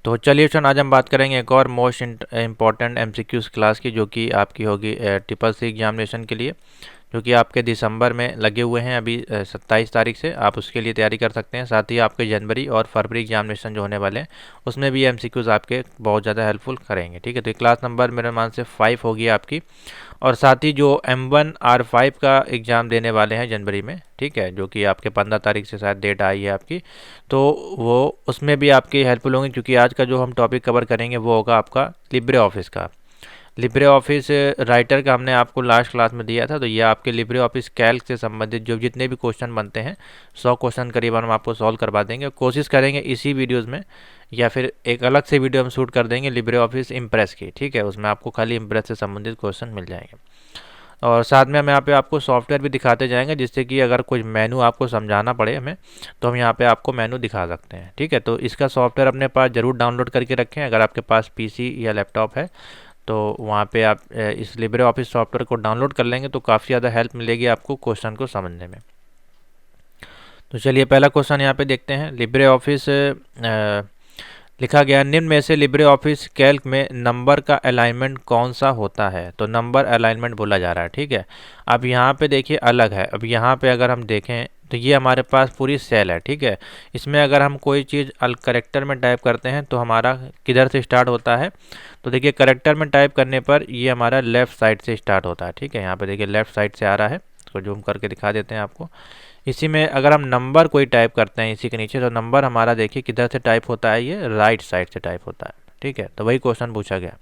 तो चलिए शन, आज हम बात करेंगे एक और मोस्ट इम्पॉर्टेंट एमसीक्यूज़ क्लास की, जो कि आपकी होगी ट्रिपल सी एग्जामिनेशन के लिए, जो कि आपके दिसंबर में लगे हुए हैं। अभी 27 तारीख से आप उसके लिए तैयारी कर सकते हैं। साथ ही आपके जनवरी और फरवरी एग्जामिनेशन जो होने वाले हैं उसमें भी एमसीक्यूज़ आपके बहुत ज़्यादा हेल्पफुल करेंगे। ठीक है, तो ये क्लास नंबर मेरे मान से 5 होगी आपकी। और साथ ही जो M1R5 का एग्ज़ाम देने वाले हैं जनवरी में, ठीक है, जो कि आपके 15 तारीख से शायद डेट आई है आपकी, तो वो उसमें भी आपकी हेल्पफुल होंगी, क्योंकि आज का जो हम टॉपिक कवर करेंगे वो होगा आपका लिब्रे ऑफिस का। लिब्रे ऑफिस राइटर का हमने आपको लास्ट क्लास में दिया था, तो ये आपके लिब्रे ऑफिस कैल्क से संबंधित जो जितने भी क्वेश्चन बनते हैं 100 क्वेश्चन करीबन हम आपको सॉल्व करवा देंगे। कोशिश करेंगे इसी वीडियोज़ में, या फिर एक अलग से वीडियो हम शूट कर देंगे लिब्रे ऑफिस इम्प्रेस की, ठीक है, उसमें आपको खाली इम्प्रेस से संबंधित क्वेश्चन मिल जाएंगे। और साथ में हम यहाँ पे आपको सॉफ्टवेयर भी दिखाते जाएंगे, जिससे कि अगर कोई मेनू आपको समझाना पड़े हमें, तो हम यहाँ पे आपको मेनू दिखा सकते हैं। ठीक है, तो इसका सॉफ्टवेयर अपने पास ज़रूर डाउनलोड करके रखें। अगर आपके पास पीसी या लैपटॉप है तो वहाँ पे आप इस लिब्रे ऑफिस सॉफ्टवेयर को डाउनलोड कर लेंगे, तो काफ़ी ज़्यादा हेल्प मिलेगी आपको क्वेश्चन को समझने में। तो चलिए पहला क्वेश्चन यहाँ पे देखते हैं। लिब्रे ऑफिस लिखा गया, निम्न में से लिब्रे ऑफिस कैल्क में नंबर का अलाइनमेंट कौन सा होता है? तो नंबर अलाइनमेंट बोला जा रहा है। ठीक है, अब यहाँ पे देखिए अलग है। अब यहाँ पे अगर हम देखें तो ये हमारे पास पूरी सेल है। ठीक है, इसमें अगर हम कोई चीज़ करेक्टर में टाइप करते हैं तो हमारा किधर से स्टार्ट होता है? तो देखिए करेक्टर में टाइप करने पर ये हमारा लेफ़्ट साइड से स्टार्ट होता है। ठीक है, यहाँ पे देखिए लेफ़्ट साइड से आ रहा है, इसको जूम करके दिखा देते हैं आपको। इसी में अगर हम नंबर कोई टाइप करते हैं इसी के नीचे, तो नंबर हमारा देखिए किधर से टाइप होता है? ये राइट साइड से टाइप होता है। ठीक है, तो वही क्वेश्चन पूछा गया।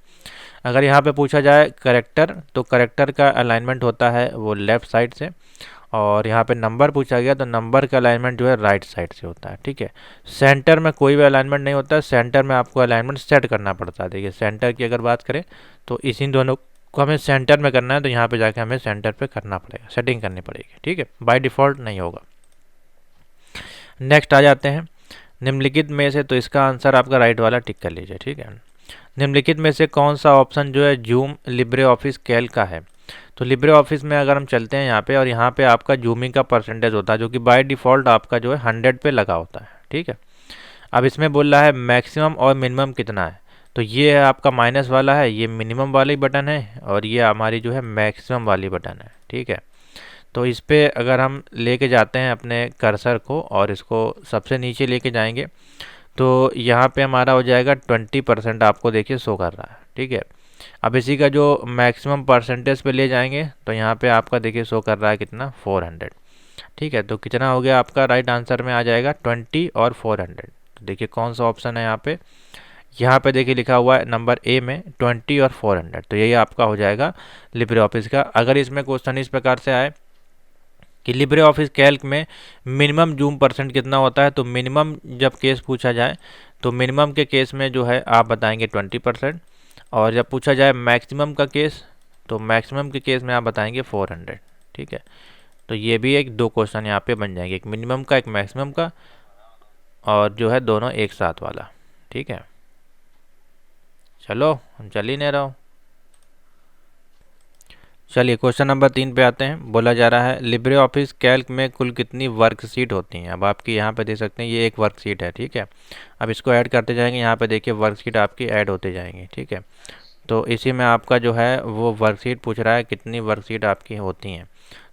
अगर यहाँ पे पूछा जाए करेक्टर, तो करेक्टर का अलाइनमेंट होता है वो लेफ़्ट साइड से। और यहाँ पे नंबर पूछा गया तो नंबर का अलाइनमेंट जो है राइट साइड से होता है। ठीक है, सेंटर में कोई भी अलाइनमेंट नहीं होता है। सेंटर में आपको अलाइनमेंट सेट करना पड़ता है। देखिए सेंटर की अगर बात करें तो इसी दोनों को हमें सेंटर में करना है, तो यहाँ पे जाके हमें सेंटर पे करना पड़ेगा, सेटिंग करनी पड़ेगी। ठीक है, बाय डिफ़ॉल्ट नहीं होगा। नेक्स्ट आ जाते हैं निम्नलिखित में से, तो इसका आंसर आपका राइट वाला टिक कर लीजिए। ठीक है, निम्नलिखित में से कौन सा ऑप्शन जो है जूम लिब्रे ऑफिस कैल्क का है? तो लिब्रे ऑफिस में अगर हम चलते हैं यहाँ पे, और यहाँ पे आपका जूमिंग का परसेंटेज होता है, जो कि बाय डिफ़ॉल्ट आपका जो है 100 पे लगा होता है। ठीक है, अब इसमें बोल रहा है मैक्सिमम और मिनिमम कितना है, तो ये है आपका माइनस वाला है, ये मिनिमम वाली बटन है, और ये हमारी जो है मैक्सिमम वाली बटन है। ठीक है, तो इस पर अगर हम लेके जाते हैं अपने कर्सर को और इसको सबसे नीचे लेके जाएंगे, तो यहाँ पे हमारा हो जाएगा 20% आपको देखिए शो कर रहा है। ठीक है, अब इसी का जो मैक्सिमम परसेंटेज पे ले जाएंगे तो यहाँ पे आपका देखिए शो कर रहा है कितना? 400। ठीक है, तो कितना हो गया आपका? राइट आंसर में आ जाएगा 20 और 400। तो देखिए कौन सा ऑप्शन है यहाँ पे? यहाँ पे देखिए लिखा हुआ है नंबर ए में 20 और 400, तो यही आपका हो जाएगा लिब्रे ऑफिस का। अगर इसमें क्वेश्चन इस प्रकार से आए कि लिब्रे ऑफिस कैल्क में मिनिमम जूम परसेंट कितना होता है, तो मिनिमम जब केस पूछा जाए तो मिनिमम के केस में जो है आप बताएंगे 20%, और जब पूछा जाए मैक्सिमम का केस तो मैक्सिमम के केस में आप बताएंगे 400। ठीक है, तो ये भी एक दो क्वेश्चन यहाँ पे बन जाएंगे, एक मिनिमम का एक मैक्सिमम का, और जो है दोनों एक साथ वाला। ठीक है, चलो हम चल ही नहीं रहा हूँ। चलिए क्वेश्चन नंबर 3 पे आते हैं। बोला जा रहा है लिब्रे ऑफिस कैल्क में कुल कितनी वर्कशीट होती हैं? अब आपकी यहाँ पे देख सकते हैं ये एक वर्कशीट है। ठीक है, अब इसको ऐड करते जाएंगे, यहाँ पे देखिए वर्कशीट आपकी ऐड होते जाएंगी। ठीक है, तो इसी में आपका जो है वो वर्कशीट पूछ रहा है कितनी वर्कशीट आपकी होती हैं।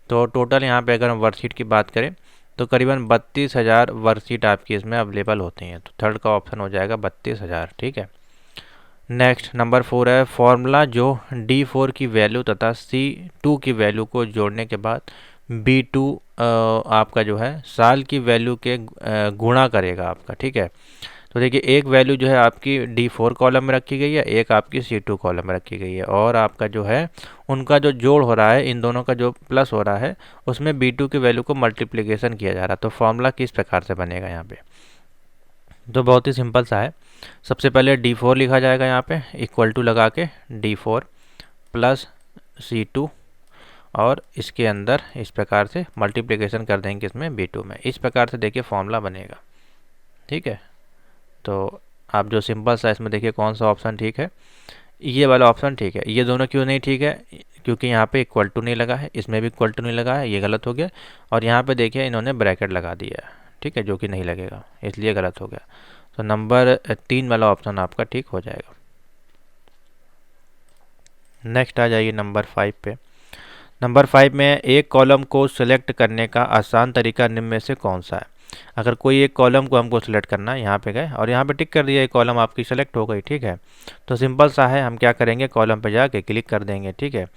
तो टोटल यहाँ पे अगर हम वर्कशीट की बात करें तो करीबन 32,000 वर्कशीट आपकी इसमें अवेलेबल होती हैं। तो थर्ड का ऑप्शन हो जाएगा 32,000। ठीक है, नेक्स्ट नंबर 4 है, फॉर्मूला जो D4 की वैल्यू तथा C2 की वैल्यू को जोड़ने के बाद B2 आपका जो है साल की वैल्यू के गुणा करेगा आपका। ठीक है, तो देखिए एक वैल्यू जो है आपकी D4 कॉलम में रखी गई है, एक आपकी C2 कॉलम में रखी गई है, और आपका जो है उनका जो जोड़ हो रहा है, इन दोनों का जो प्लस हो रहा है, उसमें B2 की वैल्यू को मल्टीप्लिकेशन किया जा रहा है। तो फॉर्मूला किस प्रकार से बनेगा यहाँ पे? तो बहुत ही सिंपल सा है। सबसे पहले D4 लिखा जाएगा यहाँ पे इक्वल टू लगा के D4 प्लस C2, और इसके अंदर इस प्रकार से मल्टीप्लिकेशन कर देंगे इसमें B2 में। इस प्रकार से देखिए फॉर्मूला बनेगा। ठीक है, तो आप जो सिंपल सा इसमें देखिए कौन सा ऑप्शन ठीक है? ये वाला ऑप्शन ठीक है। ये दोनों क्यों नहीं ठीक है? क्योंकि यहाँ पे इक्वल टू नहीं लगा है, इसमें भी इक्वल टू नहीं लगा है, ये गलत हो गया। और यहाँ पे देखिए इन्होंने ब्रैकेट लगा दिया है। ठीक है, जो कि नहीं लगेगा, इसलिए गलत हो गया। तो नंबर 3 वाला ऑप्शन आपका ठीक हो जाएगा। नेक्स्ट आ जाइए नंबर 5 पे। नंबर 5 में एक कॉलम को सिलेक्ट करने का आसान तरीका निम्न में से कौन सा है। अगर कोई एक कॉलम को हमको सिलेक्ट करना है, यहाँ पे गए और यहाँ पे टिक कर दिया, एक कॉलम आपकी सेलेक्ट हो गई, ठीक है। तो सिंपल सा है, हम क्या करेंगे, कॉलम पे जाके क्लिक कर देंगे, ठीक है,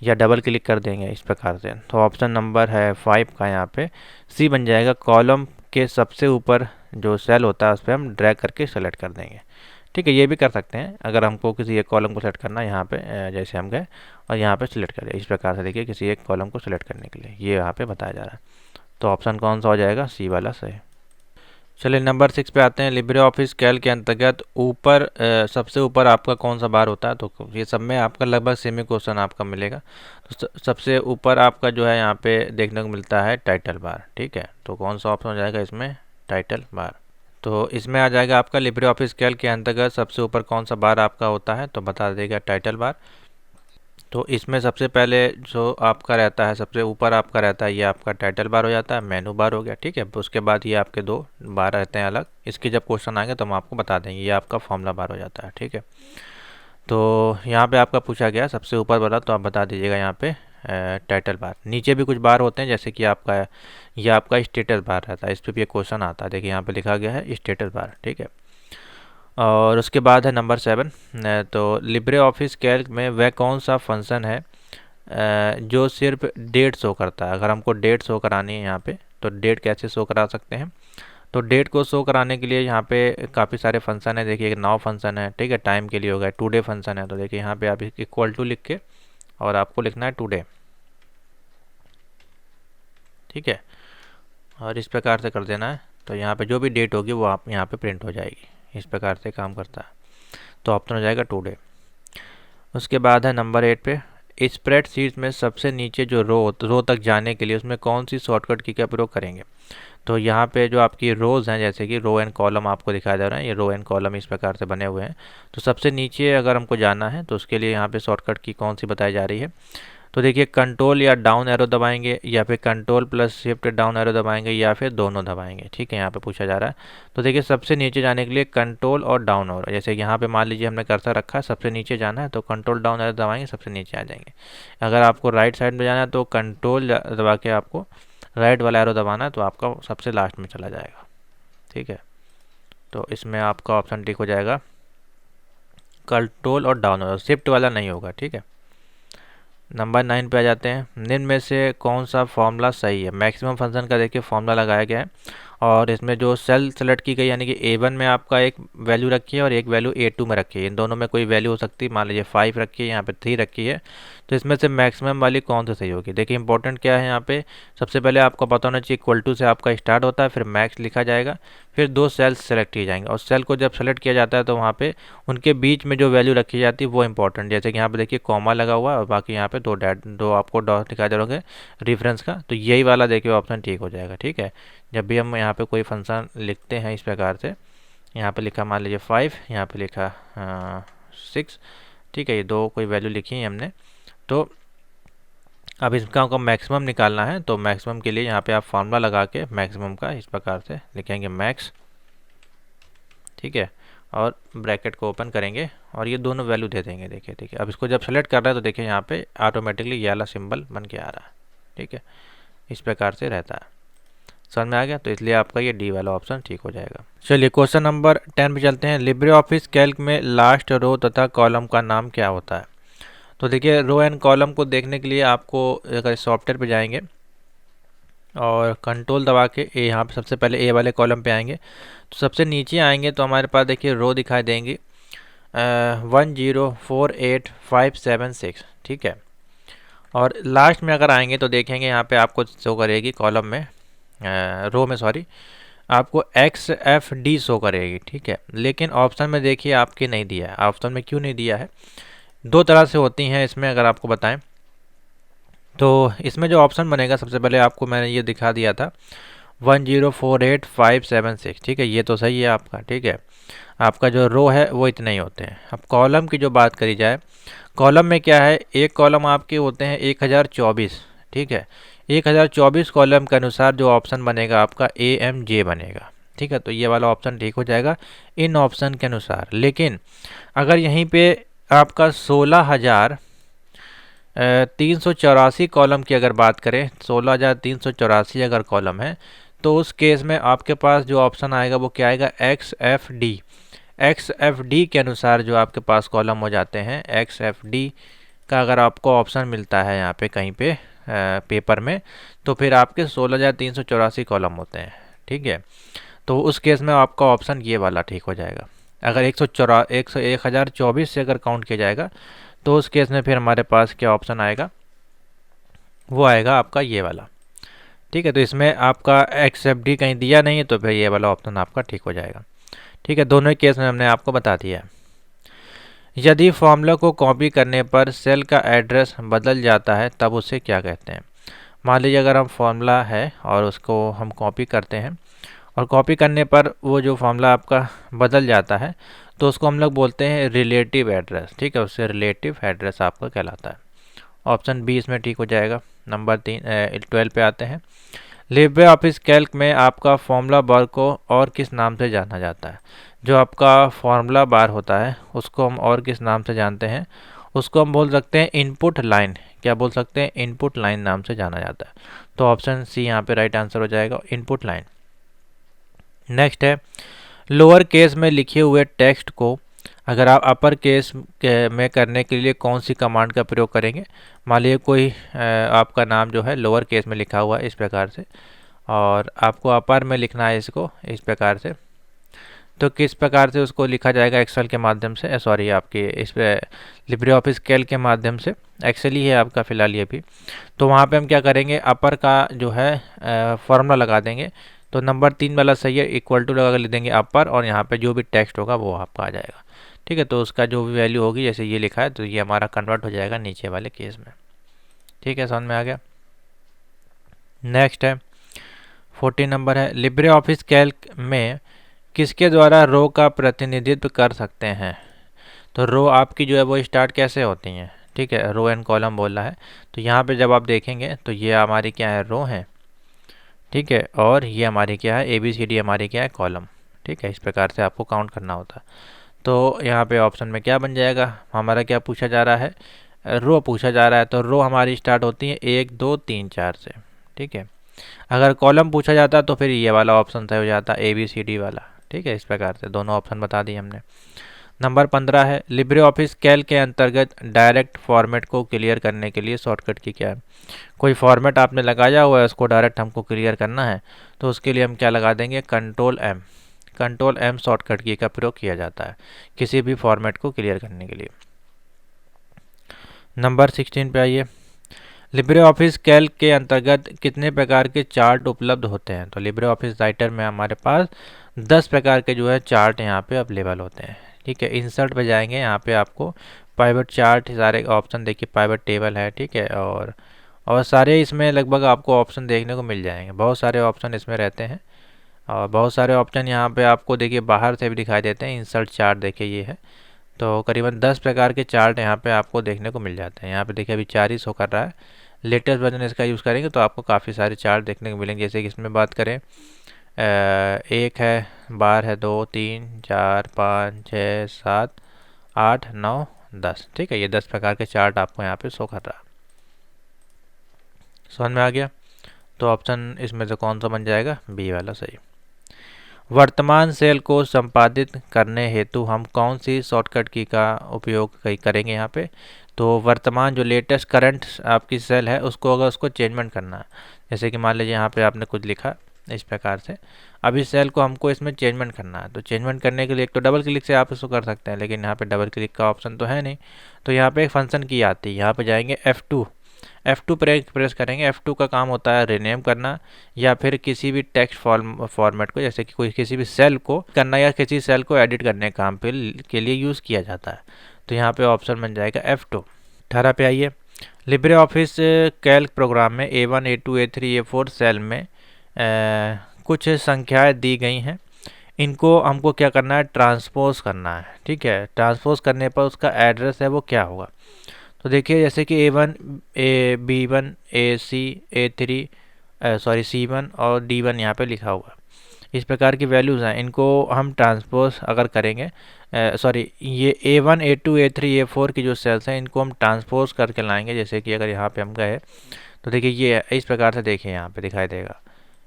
या डबल क्लिक कर देंगे इस प्रकार से। तो ऑप्शन नंबर है 5 का यहाँ पे सी बन जाएगा। कॉलम के सबसे ऊपर जो सेल होता है उस पर हम ड्रैग करके सेलेक्ट कर देंगे, ठीक है। ये भी कर सकते हैं अगर हमको किसी एक कॉलम को सेलेक्ट करना है, यहाँ पे जैसे हम गए और यहाँ पे सिलेक्ट करें इस प्रकार से, देखिए किसी एक कॉलम को सिलेक्ट करने के लिए ये यहाँ पे बताया जा रहा है। तो ऑप्शन कौन सा हो जाएगा, सी वाला सही। चलिए नंबर 6 पे आते हैं। लिब्रे ऑफिस कैल्क के अंतर्गत ऊपर सबसे ऊपर आपका कौन सा बार होता है। तो ये सब में आपका लगभग सेम ही क्वेश्चन आपका मिलेगा। तो सबसे ऊपर आपका जो है यहाँ पे देखने को मिलता है टाइटल बार, ठीक है। तो कौन सा ऑप्शन हो जाएगा इसमें, टाइटल बार। तो इसमें आ जाएगा आपका लिब्रे ऑफिस कैल्क के अंतर्गत सबसे ऊपर कौन सा बार आपका होता है, तो बता देगा टाइटल बार। तो इसमें सबसे पहले जो आपका रहता है, सबसे ऊपर आपका रहता है, ये आपका टाइटल बार हो जाता है, मेनू बार हो गया, ठीक है। उसके बाद ये आपके दो बार रहते हैं अलग, इसके जब क्वेश्चन आएंगे तो हम आपको बता देंगे। ये आपका फॉर्मूला बार हो जाता है, ठीक है। तो यहाँ पे आपका पूछा गया सबसे ऊपर वाला, तो आप बता दीजिएगा यहाँ पे टाइटल बार। नीचे भी कुछ बार होते हैं, जैसे कि आपका ये आपका स्टेटस बार रहता है, इस पर भी एक क्वेश्चन आता है, देखिए यहाँ पे लिखा गया है स्टेटस बार, ठीक है। और उसके बाद है नंबर 7। तो लिब्रे ऑफिस कैल्क में वह कौन सा फंक्शन है जो सिर्फ डेट शो करता है। अगर हमको डेट शो करानी है यहाँ पे, तो डेट कैसे शो करा सकते हैं। तो डेट को शो कराने के लिए यहाँ पे काफ़ी सारे फंक्शन है। देखिए एक नाउ फंक्शन है, ठीक है, टाइम के लिए होगा। टुडे फंक्शन है, तो देखिए यहाँ पे आप इक्वल टू लिख के और आपको लिखना है टुडे, ठीक है। और इस प्रकार से कर देना है, तो यहाँ पे जो भी डेट होगी वो आप यहाँ पे प्रिंट हो जाएगी। इस प्रकार से काम करता है। तो ऑप्शन हो जाएगा टुडे। उसके बाद है नंबर 8 पे। स्प्रेडशीट में सबसे नीचे जो रो तक जाने के लिए उसमें कौन सी शॉर्टकट की का प्रयोग करेंगे। तो यहाँ पे जो आपकी रोज़ हैं, जैसे कि रो एंड कॉलम आपको दिखाई दे रहा है, ये रो एंड कॉलम इस प्रकार से बने हुए हैं। तो सबसे नीचे अगर हमको जाना है तो उसके लिए यहाँ पे शॉर्टकट की कौन सी बताई जा रही है। तो देखिए कंट्रोल या डाउन एरो दबाएंगे, या फिर control plus shift down arrow दबाएंगे, या फिर दोनों दबाएंगे, ठीक है। यहाँ पे पूछा जा रहा है। तो देखिए सबसे नीचे जाने के लिए कंट्रोल और डाउन एरो, जैसे यहाँ पे मान लीजिए हमने कर्सर रखा है, सबसे नीचे जाना है तो कंट्रोल डाउन एरो दबाएंगे, सबसे नीचे आ जाएंगे। अगर आपको राइट साइड में जाना है तो कंट्रोल दबा के आपको राइट वाला एरो दबाना है, तो आपका सबसे लास्ट में चला जाएगा, ठीक है। तो इसमें आपका ऑप्शन टिक हो जाएगा कंट्रोल और डाउन एरो, शिफ्ट वाला नहीं होगा, ठीक है। नंबर 9 पे आ जाते हैं। निम्न में से कौन सा फॉर्मूला सही है। मैक्सिमम फंक्शन का देखिए फॉर्मूला लगाया गया है, और इसमें जो सेल सेलेक्ट की गई, यानी कि A1 में आपका एक वैल्यू रखी है और एक वैल्यू A2 में रखी है। इन दोनों में कोई वैल्यू हो सकती है, मान लीजिए 5 रखी है, यहाँ पे 3 रखी है। तो इसमें से मैक्सिमम वाली कौन सी सही होगी। देखिए इंपॉर्टेंट क्या है यहाँ पे, सबसे पहले आपको पता होना चाहिए इक्वल टू से आपका स्टार्ट होता है, फिर मैक्स लिखा जाएगा, फिर दो सेल्स सेलेक्ट किए जाएंगे, और सेल को जब सेलेक्ट किया जाता है तो वहाँ पे उनके बीच में जो वैल्यू रखी जाती है वो इंपॉर्टेंट। जैसे कि यहाँ पे देखिए कॉमा लगा हुआ है और बाकी यहाँ पे दो आपको डॉट दिखाई दे रहे रेफरेंस का, तो यही वाला देखिए ऑप्शन ठीक हो जाएगा, ठीक है। जब भी हम यहाँ पे कोई फंक्शन लिखते हैं इस प्रकार से, यहाँ पे लिखा मान लीजिए 5, यहाँ पे लिखा 6, ठीक है, ये दो कोई वैल्यू लिखी है हमने। तो अब इसका हमको मैक्सिमम निकालना है, तो मैक्सिमम के लिए यहाँ पे आप फार्मूला लगा के मैक्सिमम का इस प्रकार से लिखेंगे मैक्स, ठीक है, और ब्रैकेट को ओपन करेंगे और ये दोनों वैल्यू दे देंगे। देखिए देखिए अब इसको जब सेलेक्ट कर रहा है तो देखिए यहाँ पे ऑटोमेटिकली ये वाला सिंबल बन के आ रहा है, ठीक है। इस प्रकार से रहता है, समझ में आ गया। तो इसलिए आपका ये डी वाला ऑप्शन ठीक हो जाएगा। चलिए क्वेश्चन नंबर 10 पे चलते हैं। लिब्रे ऑफिस कैल्क में लास्ट रो तथा कॉलम का नाम क्या होता है। तो देखिए रो एंड कॉलम को देखने के लिए आपको अगर सॉफ्टवेयर पे जाएंगे और कंट्रोल दबा के यहाँ पे सबसे पहले ए वाले कॉलम पे आएंगे, तो सबसे नीचे आएंगे तो हमारे पास देखिए रो दिखाई देंगी 1048576, ठीक है। और लास्ट में अगर आएंगे तो देखेंगे यहाँ पे आपको शो करेगी कॉलम में रो में सॉरी आपको XFD शो करेगी, ठीक है। लेकिन ऑप्शन में देखिए आपके नहीं दिया है। ऑप्शन में क्यों नहीं दिया है, दो तरह से होती हैं इसमें, अगर आपको बताएं तो इसमें जो ऑप्शन बनेगा सबसे पहले आपको मैंने ये दिखा दिया था 1048576, ठीक है, ये तो सही है आपका, ठीक है। आपका जो रो है वो इतने ही होते हैं। अब कॉलम की जो बात करी जाए, कॉलम में क्या है, एक कॉलम आपके होते हैं 1024, ठीक है। 1024 कॉलम के अनुसार जो ऑप्शन बनेगा आपका AMJ बनेगा, ठीक है, तो ये वाला ऑप्शन ठीक हो जाएगा इन ऑप्शन के अनुसार। लेकिन अगर यहीं पे आपका 16,384 कॉलम की अगर बात करें, 16,384 अगर कॉलम है, तो उस केस में आपके पास जो ऑप्शन आएगा वो क्या आएगा, x F D. X F D के अनुसार जो आपके पास कॉलम हो जाते हैं, एक्स एफ डी का अगर आपको ऑप्शन मिलता है यहाँ पे कहीं पे पेपर में, तो फिर आपके 16,384 कॉलम होते हैं। ठीक है, तो उस केस में आपका ऑप्शन ये वाला ठीक हो जाएगा। अगर 1,024 से अगर काउंट किया जाएगा तो उस केस में फिर हमारे पास क्या ऑप्शन आएगा, वो आएगा आपका ये वाला। ठीक है, तो इसमें आपका एक्सेप्ट डी कहीं दिया नहीं है, तो फिर ये वाला ऑप्शन आपका ठीक हो जाएगा। ठीक है, दोनों केस में हमने आपको बता दिया है। यदि फॉर्मूला को कॉपी करने पर सेल का एड्रेस बदल जाता है तब उसे क्या कहते हैं। मान लीजिए अगर हम फॉर्मूला है और उसको हम कॉपी करते हैं और कॉपी करने पर वो जो फॉर्मूला आपका बदल जाता है तो उसको हम लोग बोलते हैं रिलेटिव एड्रेस। ठीक है, उससे रिलेटिव एड्रेस आपका कहलाता है। ऑप्शन बी इसमें ठीक हो जाएगा। नंबर 12 पे आते हैं। लिब्रे ऑफिस कैल्क में आपका फॉर्मूला बार को और किस नाम से जाना जाता है। जो आपका फॉर्मूला बार होता है उसको हम और किस नाम से जानते हैं, उसको हम बोल सकते हैं इनपुट लाइन। क्या बोल सकते हैं, इनपुट लाइन नाम से जाना जाता है। तो ऑप्शन सी यहाँ पे राइट आंसर हो जाएगा, इनपुट लाइन। नेक्स्ट है, लोअर केस में लिखे हुए टेक्स्ट को अगर आप अपर केस में करने के लिए कौन सी कमांड का प्रयोग करेंगे। मान लीजिए कोई आपका नाम जो है लोअर केस में लिखा हुआ है इस प्रकार से, और आपको अपर में लिखना है इसको इस प्रकार से, तो किस प्रकार से उसको लिखा जाएगा, एक्सेल के माध्यम से, सॉरी आपके इस पे लिब्रे ऑफिस कैल्क के माध्यम से। एक्सेल ही है आपका फ़िलहाल ये भी। तो वहाँ पे हम क्या करेंगे, अपर का जो है फॉर्मूला लगा देंगे। तो नंबर 3 वाला सही है, इक्वल टू लगा कर लिख देंगे अपर, और यहाँ पे जो भी टेक्स्ट होगा वो आपका आ जाएगा। ठीक है, तो उसका जो भी वैल्यू होगी, जैसे ये लिखा है तो ये हमारा कन्वर्ट हो जाएगा नीचे वाले केस में। ठीक है, समझ में आ गया। नेक्स्ट है 14 नंबर है, लिब्रे ऑफिस कैल्क में किसके द्वारा रो का प्रतिनिधित्व कर सकते हैं। तो रो आपकी जो है वो स्टार्ट कैसे होती हैं। ठीक है, रो एंड कॉलम बोल रहा है, तो यहाँ पे जब आप देखेंगे तो ये हमारी क्या है, रो है। ठीक है, और ये हमारी क्या है, ABCD हमारी क्या है, कॉलम। ठीक है, इस प्रकार से आपको काउंट करना होता है। तो यहाँ पे ऑप्शन में क्या बन जाएगा, हमारा क्या पूछा जा रहा है, रो पूछा जा रहा है। तो रो हमारी स्टार्ट होती है 1 2 3 4 से। ठीक है, अगर कॉलम पूछा जाता तो फिर ये वाला ऑप्शन सही हो जाता, ABCD वाला। ठीक है, इस प्रकार से दोनों ऑप्शन बता दिए हमने। नंबर 15 है, लिब्रे ऑफिस कैल्क के अंतर्गत डायरेक्ट फॉर्मेट को क्लियर करने के लिए शॉर्टकट की क्या है। कोई फॉर्मेट आपने लगाया हुआ है, उसको डायरेक्ट हमको क्लियर करना है, तो उसके लिए हम क्या लगा देंगे, control M। Control M shortcut की का प्रयोग किया जाता है किसी भी फॉर्मेट को क्लियर करने के लिए। नंबर 16 पे आइए, लिब्रे ऑफिस कैल्क के अंतर्गत कितने प्रकार के चार्ट उपलब्ध होते हैं। तो लिब्रे ऑफिस राइटर में हमारे पास 10 प्रकार के जो है चार्ट यहाँ पे अवेलेबल होते हैं। ठीक है, इंसर्ट पे जाएंगे, यहाँ पे आपको पाइवट चार्ट सारे ऑप्शन देखिए, पाइवट टेबल है। ठीक है, और सारे इसमें लगभग आपको ऑप्शन देखने को मिल जाएंगे, बहुत सारे ऑप्शन इसमें रहते हैं। और बहुत सारे ऑप्शन यहाँ पे आपको देखिए बाहर से भी दिखाई देते हैं। इंसर्ट चार्ट देखिए ये है, तो करीबन 10 प्रकार के चार्ट यहाँ पे आपको देखने को मिल जाते हैं। यहाँ पे देखिए अभी 4 ही शो कर रहा है, लेटेस्ट वर्जन इसका यूज़ करेंगे तो आपको काफ़ी सारे चार्ट देखने को मिलेंगे। जैसे कि इसमें बात करें, 1 है, बार है, 2 3 4 5 6 7 8 9 10। ठीक है, ये 10 प्रकार के चार्ट आपको यहाँ पे शो कर रहा है। समझ में आ गया। तो ऑप्शन इसमें से कौन सा बन जाएगा, बी वाला सही। वर्तमान सेल को संपादित करने हेतु हम कौन सी शॉर्टकट की का उपयोग करेंगे यहाँ पे। तो वर्तमान जो लेटेस्ट करंट आपकी सेल है उसको अगर उसको चेंजमेंट करना है, जैसे कि मान लीजिए यहाँ पे आपने कुछ लिखा इस प्रकार से, अब इस सेल को हमको इसमें चेंजमेंट करना है। तो चेंजमेंट करने के लिए एक तो डबल क्लिक से आप इसको कर सकते हैं, लेकिन यहाँ पे डबल क्लिक का ऑप्शन तो है नहीं। तो यहाँ पे एक फंक्शन की आती है, यहाँ पे जाएंगे F2 प्रेस करेंगे। F2 का काम होता है रिनेम करना, या फिर किसी भी टेक्स्ट फॉर्मेट को, जैसे कि कोई किसी भी सेल को करना या किसी सेल को एडिट करने काम के लिए यूज़ किया जाता है। तो यहाँ पे ऑप्शन बन जाएगा F2। 18 पे आइए, लिब्रे ऑफिस कैल्क प्रोग्राम में A1 A2 A3 A4 cell में कुछ संख्याएं दी गई हैं, इनको हमको क्या करना है, ट्रांसपोज करना है। ठीक है, ट्रांसपोज करने पर उसका एड्रेस है वो क्या होगा। तो देखिए जैसे कि A1 B1 AC A3 C1 और D1 यहाँ पे लिखा हुआ। इस प्रकार की वैल्यूज़ हैं, इनको हम ट्रांसपोज अगर करेंगे, सॉरी ये A1 A2 A3 A4 की जो सेल्स हैं इनको हम ट्रांसपोज करके लाएंगे। जैसे कि अगर यहाँ पे हम गए तो देखिए ये इस प्रकार से देखिए यहाँ पे दिखाई देगा।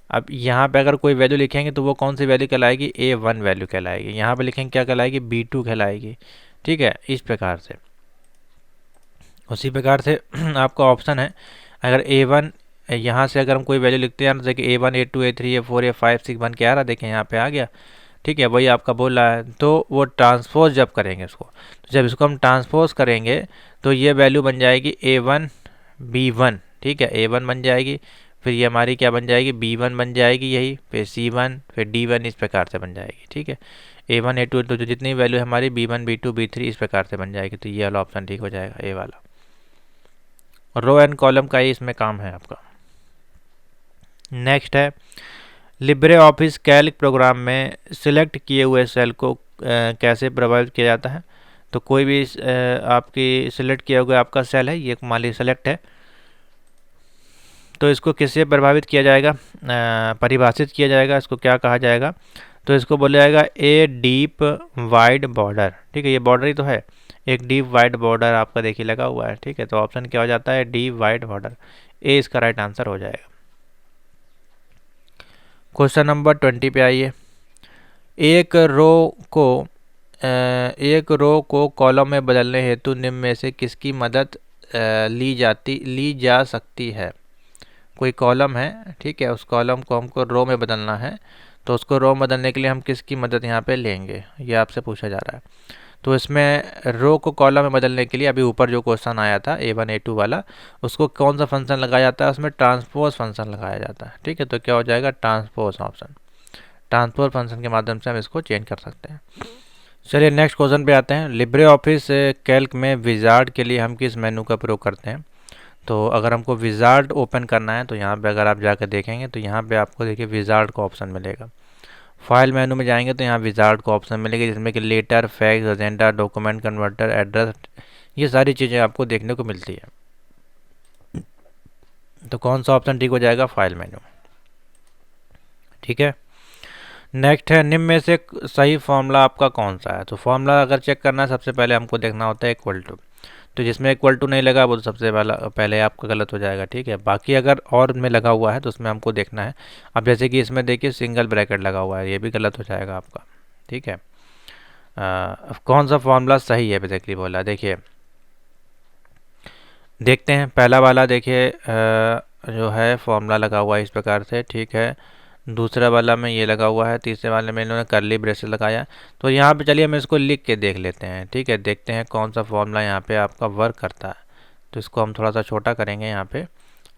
अब यहाँ पे अगर कोई वैल्यू लिखेंगे तो वो कौन सी वैल्यू कहलाएगी, A1 वैल्यू कहलाएगी। यहाँ पे लिखेंगे क्या कहलाएगी, B2 कहलाएगी। ठीक है, इस प्रकार से। उसी प्रकार से आपका ऑप्शन है, अगर A1 यहाँ से अगर हम कोई वैल्यू लिखते हैं, देखिए A1 A2 A3 A4 A5 6 बन के आ रहा, देखें यहाँ पे आ गया। ठीक है, वही आपका बोल रहा है। तो वो ट्रांसपोज जब करेंगे इसको, तो जब इसको हम ट्रांसपोज करेंगे तो ये वैल्यू बन जाएगी A1 B1। ठीक है, A1 बन जाएगी, फिर ये हमारी क्या बन जाएगी, B1 बन जाएगी यही, फिर C1, फिर D1, इस प्रकार से बन जाएगी। ठीक है, A1 A2 तो जो जितनी वैल्यू है हमारी B1 B2 B3 इस प्रकार से बन जाएगी। तो ये वाला ऑप्शन ठीक हो जाएगा, ए वाला। रो एंड कॉलम का ही इसमें काम है आपका। नेक्स्ट है, लिब्रे ऑफिस कैल्क प्रोग्राम में सिलेक्ट किए हुए सेल को कैसे प्रभावित किया जाता है। तो कोई भी आपकी सिलेक्ट किया हुआ आपका सेल है, ये मान लीजिए सेलेक्ट है, तो इसको किससे प्रभावित किया जाएगा, परिभाषित किया जाएगा। इसको क्या कहा जाएगा, तो इसको बोला जाएगा ए डीप वाइड बॉर्डर। ठीक है, ये बॉर्डर ही तो है, एक डीप वाइड बॉर्डर आपका देखिए लगा हुआ है। ठीक है, तो ऑप्शन क्या हो जाता है, डीप वाइड बॉर्डर, ए इसका राइट आंसर हो जाएगा। क्वेश्चन नंबर 20 पे आइए। एक रो को कॉलम में बदलने हेतु निम्न में से किसकी मदद ली जा सकती है। कोई कॉलम है, ठीक है, उस कॉलम को हमको रो में बदलना है, तो उसको रो में बदलने के लिए हम किसकी मदद यहाँ पे लेंगे, ये आपसे पूछा जा रहा है। तो इसमें रो को कॉलम में बदलने के लिए अभी ऊपर जो क्वेश्चन आया था A1 A2 वाला, उसको कौन सा फंक्शन लगाया जाता है, उसमें ट्रांसपोज फंक्शन लगाया जाता है। ठीक है, तो क्या हो जाएगा, ट्रांसपोज ऑप्शन। ट्रांसपोज फंक्शन के माध्यम से हम इसको चेंज कर सकते हैं। चलिए नेक्स्ट क्वेश्चन पे आते हैं। लिब्रे ऑफिस कैल्क में विजार्ड के लिए हम किस मेनू का प्रयोग करते हैं। तो अगर हमको विजार्ड ओपन करना है तो यहाँ पे अगर आप जाकर देखेंगे तो यहाँ पे आपको देखिए विजार्ड का ऑप्शन मिलेगा। फाइल मेनू में जाएंगे तो यहाँ विजार्ड का ऑप्शन मिलेगा, जिसमें कि letter, fax, agenda, document converter, address, ये सारी चीज़ें आपको देखने को मिलती है। तो कौन सा ऑप्शन ठीक हो जाएगा, फाइल मेनू। ठीक है, नेक्स्ट है, निम्न में से सही फॉर्मूला आपका कौन सा है। तो फॉर्मूला अगर चेक करना है सबसे पहले हमको देखना होता है इक्वल टू। तो जिसमें इक्वल टू नहीं लगा वो तो सबसे पहले आपका गलत हो जाएगा। ठीक है, बाकी अगर और में लगा हुआ है तो उसमें हमको देखना है। अब जैसे कि इसमें देखिए सिंगल ब्रैकेट लगा हुआ है, ये भी गलत हो जाएगा आपका। ठीक है, कौन सा फॉर्मूला सही है बेसिकली बोला, देखिए देखते हैं। पहला वाला देखिए जो है फॉर्मूला लगा हुआ है इस प्रकार से। ठीक है, दूसरा वाला में ये लगा हुआ है, तीसरे वाले में इन्होंने करली ब्रेसेस लगाया। तो यहाँ पे चलिए हम इसको लिख के देख लेते हैं। ठीक है, देखते हैं कौन सा फॉर्मूला यहाँ पे आपका वर्क करता है। तो इसको हम थोड़ा सा छोटा करेंगे यहाँ पे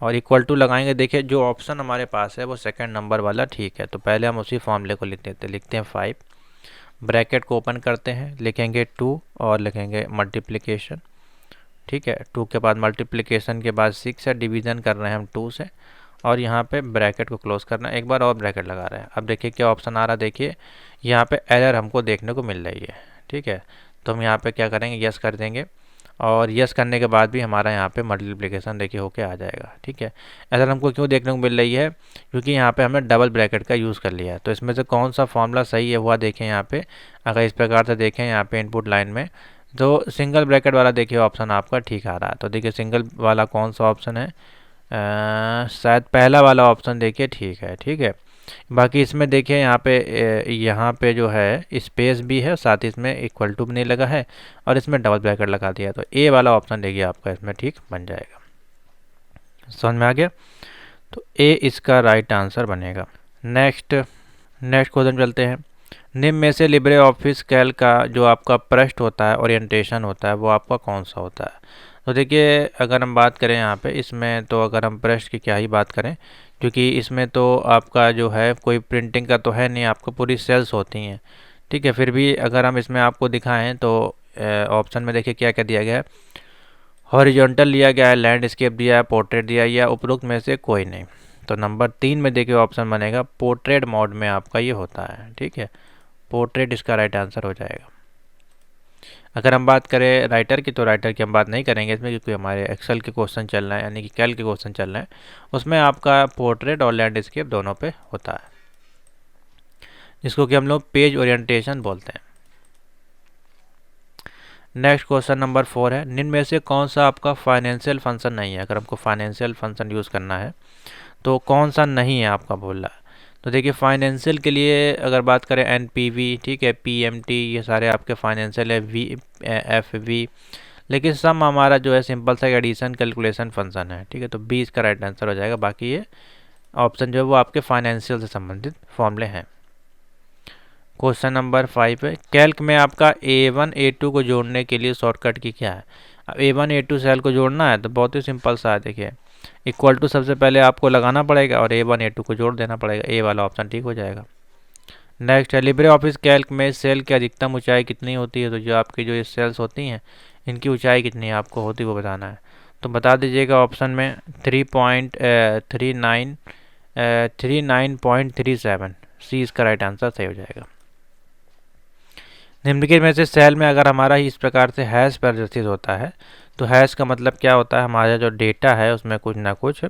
और इक्वल टू लगाएंगे। देखिए जो ऑप्शन हमारे पास है वो सेकंड नंबर वाला ठीक है, तो पहले हम उसी फॉर्मूले को लिख देते हैं। लिखते हैं 5, ब्रैकेट को ओपन करते हैं, लिखेंगे 2 और लिखेंगे मल्टीप्लिकेशन। ठीक है, 2 के बाद मल्टीप्लिकेशन के बाद 6 है, डिवीज़न कर रहे हैं हम 2 से, और यहाँ पे ब्रैकेट को क्लोज करना, एक बार और ब्रैकेट लगा रहे हैं। अब देखिए क्या ऑप्शन आ रहा है, देखिए यहाँ पे एरर हमको देखने को मिल रही है। ठीक है, तो हम यहाँ पे क्या करेंगे, यस कर देंगे, और यस करने के बाद भी हमारा यहाँ पे मल्टीप्लिकेशन देखिए होके आ जाएगा। ठीक है, एरर हमको क्यों देखने को मिल रही है, क्योंकि यहाँ पे हमने डबल ब्रैकेट का यूज़ कर लिया है। तो इसमें से कौन सा फॉर्मूला सही है हुआ देखें यहाँ पे। अगर इस प्रकार से देखें यहाँ पे इनपुट लाइन में, तो सिंगल ब्रैकेट वाला देखिए ऑप्शन आपका ठीक आ रहा है। तो देखिए सिंगल वाला कौन सा ऑप्शन है, शायद पहला वाला ऑप्शन देखिए ठीक है। ठीक है, बाकी इसमें देखिए यहाँ पे जो है स्पेस भी है, साथ ही इसमें इक्वल टू भी नहीं लगा है, और इसमें डबल ब्रैकेट लगा दिया। तो ए वाला ऑप्शन देखिए आपका इसमें ठीक बन जाएगा। समझ में आ गया, तो ए इसका राइट आंसर बनेगा। नेक्स्ट क्वेश्चन चलते हैं। निम्न में से लिब्रे ऑफिस कैल्क का जो आपका पृष्ठ होता है, ओरिएंटेशन होता है, वो आपका कौन सा होता है। तो देखिए अगर हम बात करें यहाँ पे इसमें, तो अगर हम पृष्ठ की क्या ही बात करें, क्योंकि इसमें तो आपका जो है कोई प्रिंटिंग का तो है नहीं, आपको पूरी सेल्स होती हैं। ठीक है, फिर भी अगर हम इसमें आपको दिखाएं तो ऑप्शन में देखिए क्या क्या दिया गया है। हॉरिजॉन्टल लिया गया है, लैंडस्केप दिया है, पोर्ट्रेट दिया है, या उपरोक्त में से कोई नहीं। तो नंबर 3 में देखिए ऑप्शन बनेगा पोर्ट्रेट मोड में आपका ये होता है। ठीक है, पोर्ट्रेट इसका राइट आंसर हो जाएगा। अगर हम बात करें राइटर की, तो राइटर की हम बात नहीं करेंगे इसमें, क्योंकि हमारे एक्सेल के क्वेश्चन चल रहे हैं, यानी कि कैल्क के क्वेश्चन चल रहे हैं, उसमें आपका पोर्ट्रेट और लैंडस्केप दोनों पे होता है। इसको कि हम लोग पेज ओरिएंटेशन बोलते हैं। नेक्स्ट क्वेश्चन नंबर 4 है, निम्न में से कौन सा आपका फाइनेंशियल फंक्शन नहीं है। अगर हमको फाइनेंशियल फंक्शन यूज़ करना है तो कौन सा नहीं है आपका बोल रहा है। तो देखिए फाइनेंशियल के लिए अगर बात करें एनपीवी, ठीक है, पीएमटी, ये सारे आपके फाइनेंशियल है, वी एफवी, लेकिन सम हमारा जो है सिंपल सा एडिशन कैलकुलेशन फंक्शन है, ठीक है। तो बी इसका राइट आंसर हो जाएगा। बाकी ये ऑप्शन जो है वो आपके फाइनेंशियल से संबंधित फॉर्मूले हैं। क्वेश्चन नंबर 5 है, कैल्क में आपका A1 A2 को जोड़ने के लिए शॉर्टकट की क्या है। अब A1 A2 सेल को जोड़ना है तो बहुत ही सिंपल सा है, देखिए इक्वल टू सबसे पहले आपको लगाना पड़ेगा और A1 A2 को जोड़ देना पड़ेगा, ए वाला ऑप्शन ठीक हो जाएगा। नेक्स्ट है, लिब्रे ऑफिस कैल्क में सेल की अधिकतम ऊंचाई कितनी होती है। तो जो आपकी जो ये सेल्स होती हैं इनकी ऊंचाई कितनी है आपको होती है वो बताना है। तो बता दीजिएगा ऑप्शन में 39.37, सी इसका राइट आंसर सही हो जाएगा। निम्नलिखित में से सेल में अगर हमारा इस प्रकार से हैश प्रदर्शित होता है तो हैश का मतलब क्या होता है, हमारा जो डेटा है उसमें कुछ ना कुछ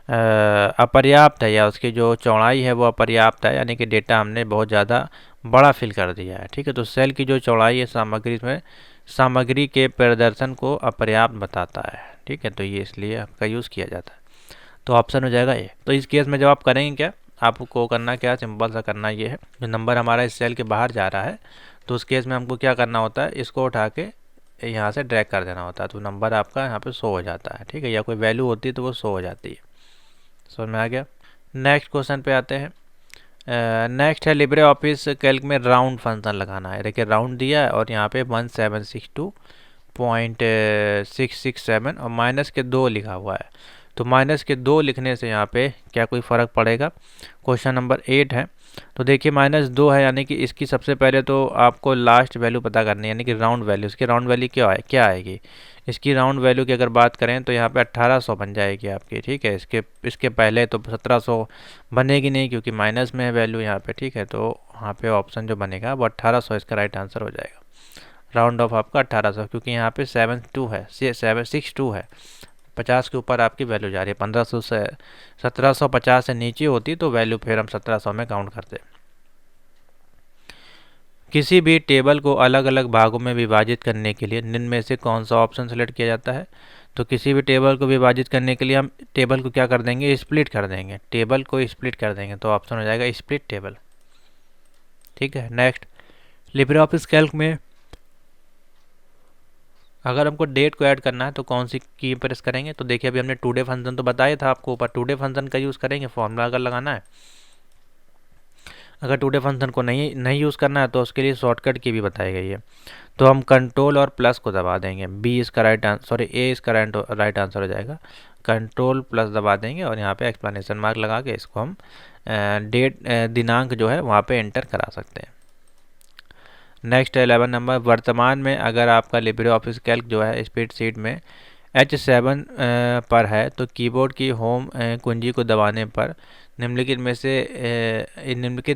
अपर्याप्त है या उसकी जो चौड़ाई है वो अपर्याप्त है, यानी कि डेटा हमने बहुत ज़्यादा बड़ा फिल कर दिया है, ठीक है। तो सेल की जो चौड़ाई है सामग्री में सामग्री के प्रदर्शन को अपर्याप्त बताता है, ठीक है। तो ये इसलिए आपका यूज़ किया जाता है। तो ऑप्शन हो जाएगा ए। तो इस केस में जब आप करेंगे क्या, आपको करना क्या, सिंपल सा करना ये है, जो नंबर हमारा इस सेल के बाहर जा रहा है तो उस केस में हमको क्या करना होता है, इसको उठा के यहाँ से ड्रैग कर देना होता है, तो नंबर आपका यहाँ पे शो हो जाता है, ठीक है। या कोई वैल्यू होती है तो वो शो हो जाती है। समझ में आ गया। नेक्स्ट क्वेश्चन पे आते हैं। नेक्स्ट है, लिब्रे ऑफिस कैल्क में राउंड फंक्शन लगाना है। देखिए राउंड दिया है और यहाँ पे 1762.667 और माइनस के 2 लिखा हुआ है। तो माइनस के 2 लिखने से यहाँ पे क्या कोई फ़र्क पड़ेगा। क्वेश्चन नंबर 8 है। तो देखिए -2 है, यानी कि इसकी सबसे पहले तो आपको लास्ट वैल्यू पता करनी है, यानी कि राउंड वैल्यू। इसकी राउंड वैल्यू क्या आएगी। इसकी राउंड वैल्यू की अगर बात करें तो यहाँ पे 1800 बन जाएगी आपकी, ठीक है। इसके पहले तो 1700 बनेगी नहीं क्योंकि माइनस में है वैल्यू यहाँ पे, ठीक है। तो यहाँ पे ऑप्शन जो बनेगा वो 1800 इसका राइट आंसर हो जाएगा। राउंड ऑफ आपका 1800, क्योंकि यहाँ पे 72 है, 762 है, 50 के ऊपर आपकी वैल्यू जा रही है। 1500 से 1750 से नीचे होती तो वैल्यू फिर हम 1700 में काउंट करते। किसी भी टेबल को अलग अलग भागों में विभाजित करने के लिए निम्न में से कौन सा ऑप्शन सेलेक्ट किया जाता है। तो किसी भी टेबल को विभाजित करने के लिए हम टेबल को क्या कर देंगे, स्प्लिट कर देंगे, टेबल को स्प्लिट कर देंगे। तो ऑप्शन हो जाएगा स्प्लिट टेबल, ठीक है। नेक्स्ट, लिब्रे ऑफिस कैल्क में अगर हमको डेट को ऐड करना है तो कौन सी की प्रेस करेंगे। तो देखिए अभी हमने टुडे फंक्शन तो बताया था आपको ऊपर, टुडे फंक्शन का यूज़ करेंगे फॉर्मूला अगर लगाना है। अगर टुडे फंक्शन को नहीं यूज़ करना है तो उसके लिए शॉर्टकट की भी बताई गई है। तो हम कंट्रोल और प्लस को दबा देंगे, बी इसका राइट आंसर, सॉरी ए इसका राइट आंसर हो जाएगा। कंट्रोल प्लस दबा देंगे और यहाँ पे एक्सप्लेनेशन मार्क लगा के इसको हम दिनांक जो है वहाँ पे एंटर करा सकते हैं। नेक्स्ट 11 नंबर, वर्तमान में अगर आपका लिब्रे ऑफिस कैल्क जो है स्प्रेडशीट में H7 पर है तो कीबोर्ड की होम कुंजी को दबाने पर निम्नलिखित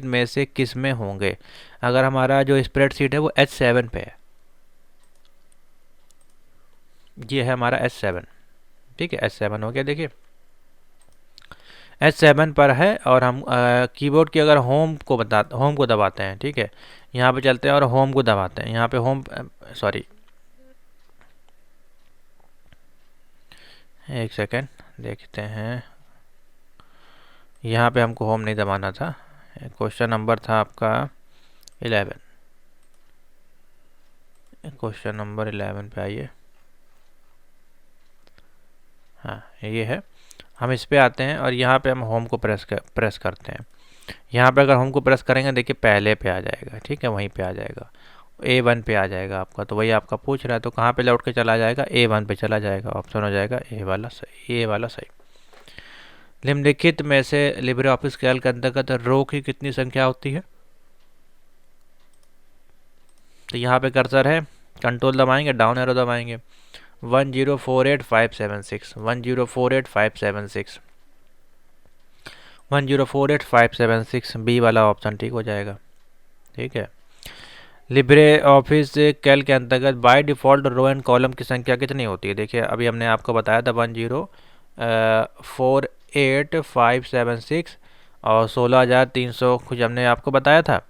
में से किस में होंगे। अगर हमारा जो स्प्रेडशीट है वो H7 पे है, ये है हमारा H7, ठीक है। H7 हो गया, देखिए H7 पर है और हम कीबोर्ड की अगर होम को दबाते हैं, ठीक है। यहाँ पे चलते हैं और होम को दबाते हैं, यहाँ पे होम, सॉरी एक सेकेंड देखते हैं, यहाँ पे हमको होम नहीं दबाना था। क्वेश्चन नंबर था आपका 11, क्वेश्चन नंबर 11 पे आइए। हाँ ये है, हम इस पे आते हैं और यहाँ पे हम होम को प्रेस करते हैं। यहाँ पे अगर होम को प्रेस करेंगे देखिए पहले पे आ जाएगा, ठीक है, वहीं पे आ जाएगा, A1 पे आ जाएगा आपका। तो वही आपका पूछ रहा है, तो कहाँ पे लौट के चला जाएगा, A1 पे चला जाएगा। ऑप्शन हो जाएगा ए वाला सही। निम्नलिखित में से लिब्रे ऑफिस कैल्क के अंतर्गत रो की कितनी संख्या होती है। तो यहाँ पे कर्सर है, कंट्रोल दबाएंगे, डाउन एरो दबाएंगे, 1048576 1048576 बी वाला ऑप्शन ठीक हो जाएगा, ठीक है। लिब्रे ऑफिस कैल्क के अंतर्गत by default row and column की संख्या कितनी होती है। देखिए अभी हमने आपको बताया था 1048576 और 16300 कुछ हमने आपको बताया था।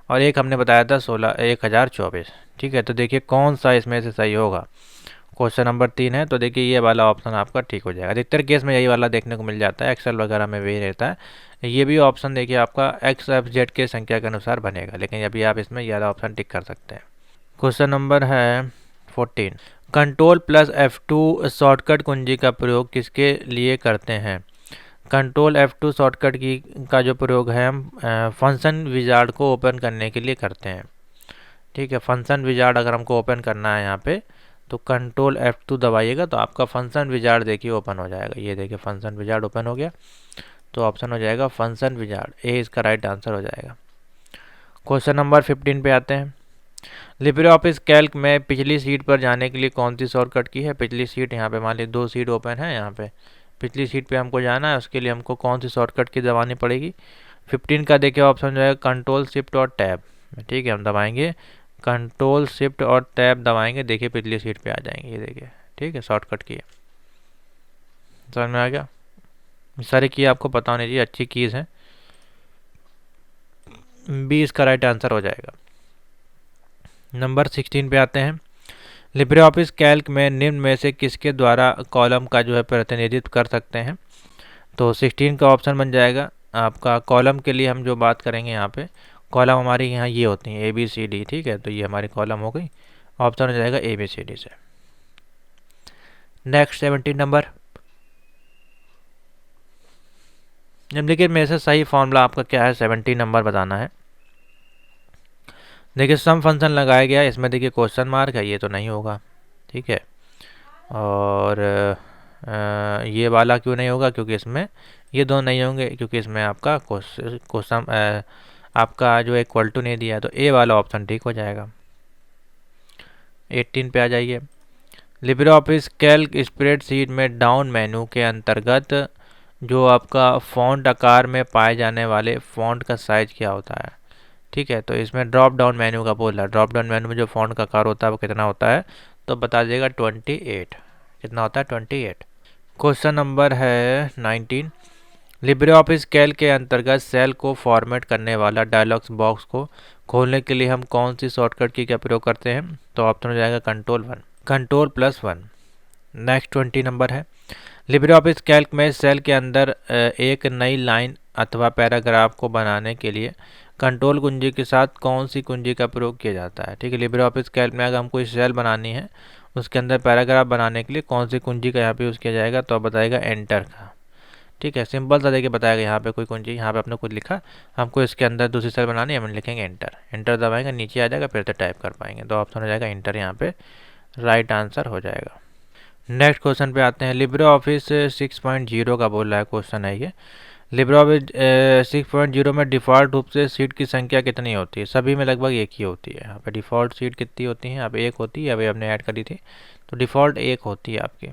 और एक हमने बताया था 1024। ठीक है, तो देखिए कौन सा इसमें से सही होगा। क्वेश्चन नंबर 3 है, तो देखिए ये वाला ऑप्शन आपका ठीक हो जाएगा। अधिकतर केस में यही वाला देखने को मिल जाता है, एक्सेल वगैरह में वही रहता है। ये भी ऑप्शन देखिए आपका एक्स एफ जेड के संख्या के अनुसार बनेगा, लेकिन अभी आप इसमें ये वाला ऑप्शन टिक कर सकते हैं। क्वेश्चन नंबर है 14। कंट्रोल प्लस F2 शॉर्टकट कुंजी का प्रयोग किसके लिए करते हैं? कंट्रोल F2 शॉर्टकट की का जो प्रयोग है हम फंक्शन विजार्ड को ओपन करने के लिए करते हैं। ठीक है, फंक्शन विजार्ड अगर हमको ओपन करना है यहाँ पे, तो कंट्रोल F2 दबाइएगा तो आपका फंक्शन विजार्ड देखिए ओपन हो जाएगा। ये देखिए फंक्शन विजार्ड ओपन हो गया, तो ऑप्शन हो जाएगा फंक्शन विजार्ड, ए इसका राइट आंसर हो जाएगा। क्वेश्चन नंबर 15 पे आते हैं। लिब्रे ऑफिस कैल्क में पिछली सीट पर जाने के लिए कौन सी शॉर्टकट की है? पिछली सीट यहाँ पे मान लीजिए 2 सीट ओपन है, यहाँ पे पिछली सीट पे हमको जाना है, उसके लिए हमको कौन सी शॉर्टकट की दबानी पड़ेगी? 15 का देखिए ऑप्शन जो है कंट्रोल शिफ्ट और टैब। ठीक है, हम दबाएंगे कंट्रोल शिफ्ट और टैब दबाएंगे, देखिए पिछली सीट पे आ जाएंगे, ये देखिए। ठीक है, शॉर्टकट की है, समझ में आ गया। सारी की आपको पता होनी चाहिए, अच्छी कीज़ हैं। बी इसका राइट आंसर हो जाएगा। नंबर 16 पे आते हैं। लिब्रे ऑफिस कैल्क में निम्न में से किसके द्वारा कॉलम का जो है प्रतिनिधित्व कर सकते हैं? तो 16 का ऑप्शन बन जाएगा आपका कॉलम के लिए हम जो बात करेंगे यहाँ पे, कॉलम हमारी यहाँ ये होती हैं ABCD। ठीक है, तो ये हमारी कॉलम हो गई, ऑप्शन हो जाएगा ABCD से। Next 17 number. निम्नलिखित में से सही फॉर्मूला आपका क्या है? 17 नंबर बताना है। देखिए सम फंक्शन लगाया गया, इसमें देखिए क्वेश्चन मार्क है, ये तो नहीं होगा। ठीक है, और ये वाला क्यों नहीं होगा? क्योंकि इसमें ये दोनों नहीं होंगे, क्योंकि इसमें आपका क्वेश्चन आपका जो इक्वल टू नहीं दिया है, तो ए वाला ऑप्शन ठीक हो जाएगा। 18 पे आ जाइए। लिब्रे ऑफिस कैल्क स्प्रेडशीट में डाउन मेनू के अंतर्गत जो आपका फ़ॉन्ट आकार में पाए जाने वाले फ़ॉन्ट का साइज क्या होता है? ठीक है, तो इसमें ड्रॉप डाउन मेन्यू का बोल रहा है, ड्रॉप डाउन मेन्यू में जो फ़ॉन्ट का आकार होता है वो कितना होता है? तो बता दीजिएगा 28। कितना होता है? 28। क्वेश्चन नंबर है 19। लिब्रे ऑफिस कैल्क के अंतर्गत सेल को फॉर्मेट करने वाला डायलॉग्स बॉक्स को खोलने के लिए हम कौन सी शॉर्टकट की का प्रयोग करते हैं? तो ऑप्शन हो जाएगा कंट्रोल+1। कंट्रोल+1। नेक्स्ट 20 नंबर है। लिब्रे ऑफिस कैल्क में सेल के अंदर एक नई लाइन अथवा पैराग्राफ को बनाने के लिए कंट्रोल कुंजी के साथ कौन सी कुंजी का प्रयोग किया जाता है? ठीक है, लिब्रे ऑफिस कैल्क में अगर हमको सेल बनानी है, उसके अंदर पैराग्राफ बनाने के लिए कौन सी कुंजी का यहाँ पे यूज़ किया जाएगा? तो आप बताएगा एंटर का। ठीक है, सिंपल सा देखिए बताएगा यहाँ पे कोई कुंजी, यहाँ पे आपने कुछ लिखा, हमको इसके अंदर दूसरी सेल बनानी है, हम लिखेंगे एंटर। एंटर दबाएंगे, नीचे आ जाएगा, फिर तो टाइप कर पाएंगे, तो ऑप्शन हो जाएगा एंटर, यहाँ पे राइट आंसर हो जाएगा। नेक्स्ट क्वेश्चन पे आते हैं। लिब्रे ऑफिस 6.0 का बोल रहा है, क्वेश्चन है ये। लिब्रे ऑफिस 6.0 में डिफ़ॉल्ट रूप से सीट की संख्या कितनी होती है? सभी में लगभग एक ही होती है। यहाँ पे डिफ़ॉल्ट सीट कितनी होती है? यहाँ पे एक होती है, अभी हमने ऐड करी थी, तो डिफ़ॉल्ट एक होती है आपकी।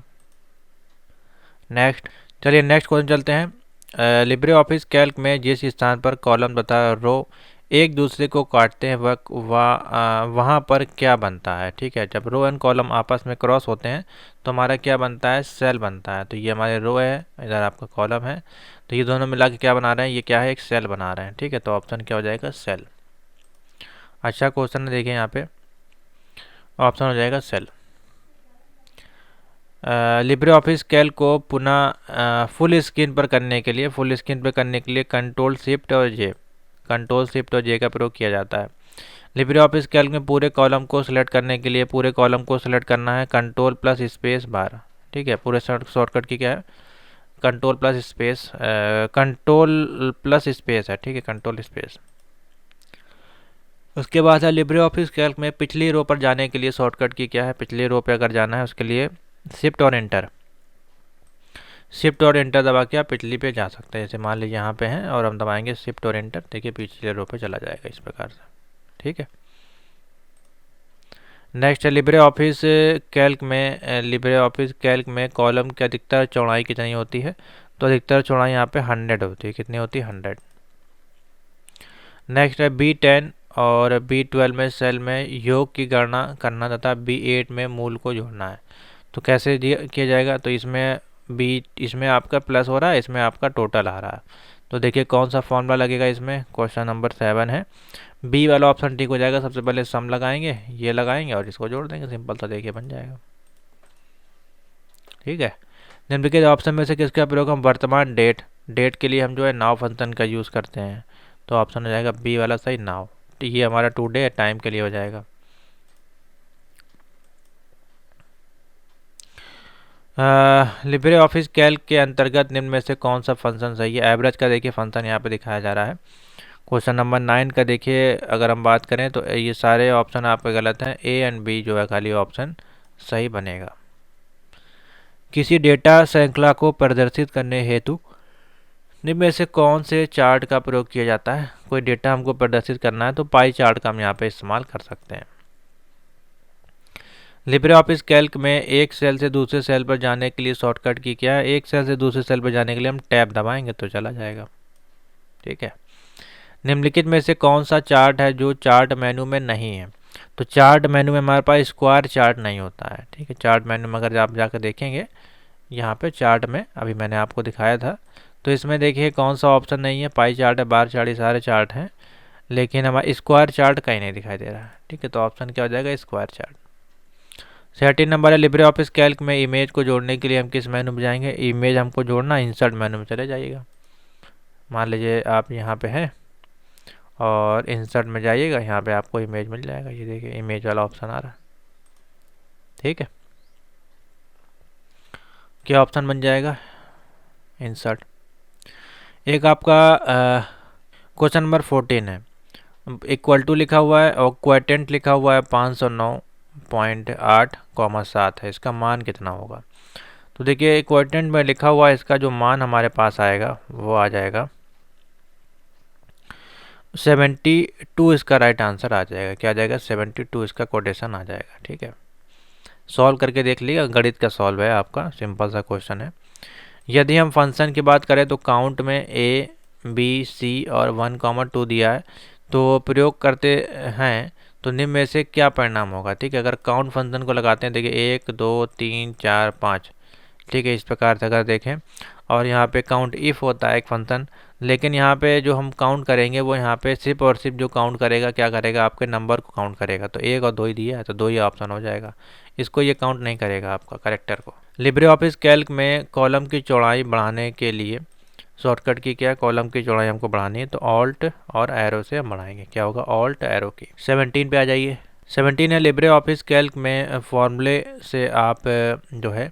नेक्स्ट, चलिए नेक्स्ट क्वेश्चन चलते हैं। लिब्रे ऑफिस कैल्क में जिस स्थान पर कॉलम तथा रो एक दूसरे को काटते हैं वहाँ पर क्या बनता है? ठीक है, जब रो एंड कॉलम आपस में क्रॉस होते हैं तो हमारा क्या बनता है? सेल बनता है। तो ये हमारे रो है, इधर आपका कॉलम है, तो ये दोनों मिला के क्या बना रहे हैं? ये क्या है? एक सेल बना रहे हैं। ठीक है, तो ऑप्शन क्या हो जाएगा? सेल। अच्छा क्वेश्चन है, देखिए यहाँ पे ऑप्शन हो जाएगा सेल। लिब्रे ऑफिस कैल्क को पुनः फुल स्क्रीन पर करने के लिए कंट्रोल शिफ्ट और जे का प्रयोग किया जाता है। लिब्रे ऑफिस कैल्क में पूरे कॉलम को सिलेक्ट करने के लिए पूरे कॉलम को सिलेक्ट करना है कंट्रोल+स्पेस बार। ठीक है, पूरे शॉर्टकट की क्या है? कंट्रोल+स्पेस है। ठीक है, कंट्रोल स्पेस। उसके बाद है लिब्रे ऑफिस कैल्क में पिछली रो पर जाने के लिए शॉर्टकट की क्या है? पिछली रो पे अगर जाना है उसके लिए शिफ्ट और एंटर दबा के आप पिछली पे जा सकते हैं। जैसे मान लीजिए यहाँ पे हैं और हम दबाएंगे शिफ्ट और एंटर, देखिए पिछले रो पे चला जाएगा इस प्रकार से। ठीक है, नेक्स्ट है लिब्रे ऑफिस कैल्क में कॉलम की अधिकतर चौड़ाई कितनी होती है? तो अधिकतर चौड़ाई यहाँ पे 100 होती है। कितनी होती है? 100। नेक्स्ट है B10 और B12 में सेल में योग की गणना करना तथा B8 में मूल को जोड़ना है, तो कैसे किया जाएगा? तो इसमें आपका प्लस हो रहा है, इसमें आपका टोटल आ रहा है, तो देखिए कौन सा फॉर्मूला लगेगा इसमें? क्वेश्चन नंबर 7 है। बी वाला ऑप्शन ठीक हो जाएगा। सबसे पहले सम लगाएंगे, ये लगाएंगे और इसको जोड़ देंगे, सिंपल सा देखिए बन जाएगा। ठीक है। निम्नलिखित ऑप्शन में से किसका प्रयोग हम वर्तमान डेट डेट के लिए हम जो है नाउ फंक्शन का यूज़ करते हैं? तो ऑप्शन हो जाएगा बी वाला सही, नाउ। ये हमारा टुडे टाइम के लिए हो जाएगा। लिब्रे ऑफिस कैल्क के अंतर्गत निम्न में से कौन सा फंक्शन सही है? एवरेज का देखिए फंक्शन यहाँ पे दिखाया जा रहा है। क्वेश्चन नंबर 9 का देखिए, अगर हम बात करें तो ये सारे ऑप्शन आपके गलत हैं। ए एंड बी जो है खाली ऑप्शन सही बनेगा। किसी डेटा श्रृंखला को प्रदर्शित करने हेतु निम्न में से कौन से चार्ट का प्रयोग किया जाता है? कोई डेटा हमको प्रदर्शित करना है तो पाई चार्ट का हम यहाँ पे इस्तेमाल कर सकते हैं। लिब्रे ऑफिस कैल्क में एक सेल से दूसरे सेल पर जाने के लिए शॉर्टकट की क्या है? एक सेल से दूसरे सेल पर जाने के लिए हम टैब दबाएंगे तो चला जाएगा। ठीक है। निम्नलिखित में से कौन सा चार्ट है जो चार्ट मेनू में नहीं है? तो चार्ट मेनू में हमारे पास स्क्वायर चार्ट नहीं होता है। ठीक है। चार्ट मेनू में अगर आप जाकर देखेंगे, यहाँ पे चार्ट में अभी मैंने आपको दिखाया था, तो इसमें देखिए कौन सा ऑप्शन नहीं है। पाई चार्ट है, बार चार्ट, ये सारे चार्ट हैं, लेकिन हमारा स्क्वायर चार्ट कहीं नहीं दिखाई दे रहा है। ठीक है। तो ऑप्शन क्या हो जाएगा? Square chart. 13 नंबर है, लिब्रे ऑफिस कैल्क में इमेज को जोड़ने के लिए हम किस मेनू में जाएंगे? इमेज हमको जोड़ना, इंसर्ट मेनू में चले जाइएगा। मान लीजिए आप यहाँ पे हैं और इंसर्ट में जाइएगा, यहाँ पे आपको इमेज मिल जाएगा। ये देखिए इमेज वाला ऑप्शन आ रहा है। ठीक है। क्या ऑप्शन बन जाएगा? इंसर्ट। एक आपका क्वेश्चन नंबर 14 है, इक्वल टू लिखा हुआ है और क्वेटेंट लिखा हुआ है 509.8, 7 है। इसका मान कितना होगा? तो देखिए क्वेटेंट में लिखा हुआ है, इसका जो मान हमारे पास आएगा वो आ जाएगा 72। इसका राइट आंसर आ जाएगा। क्या आ जाएगा? 72 इसका कोटेशन आ जाएगा। ठीक है। सॉल्व करके देख लीजिए, गणित का सॉल्व है आपका, सिंपल सा क्वेश्चन है। यदि हम फंक्शन की बात करें तो काउंट में ए बी सी और 1, 2 दिया है, तो प्रयोग करते हैं तो निम्न में से क्या परिणाम होगा? ठीक है। अगर काउंट फंक्शन को लगाते हैं, देखिए 1 2 3 4 5। ठीक है। इस प्रकार से अगर देखें, और यहाँ पे काउंट इफ़ होता है एक फंक्शन, लेकिन यहाँ पे जो हम काउंट करेंगे वो यहाँ पे सिर्फ और सिर्फ जो काउंट करेगा क्या करेगा? आपके नंबर को काउंट करेगा। तो 1 और 2 ही दिया है, तो 2 ही ऑप्शन हो जाएगा। इसको ये काउंट नहीं करेगा आपका करेक्टर को। लिब्रे ऑफिस कैल्क में कॉलम की चौड़ाई बढ़ाने के लिए शॉर्टकट की क्या? कॉलम की चौड़ाई हमको बढ़ानी है तो ऑल्ट और एरो से हम बढ़ाएंगे। क्या होगा? ऑल्ट एरो की। 17 पे आ जाइए। 17 है, लिब्रे ऑफिस कैल्क में फॉर्मूले से आप जो है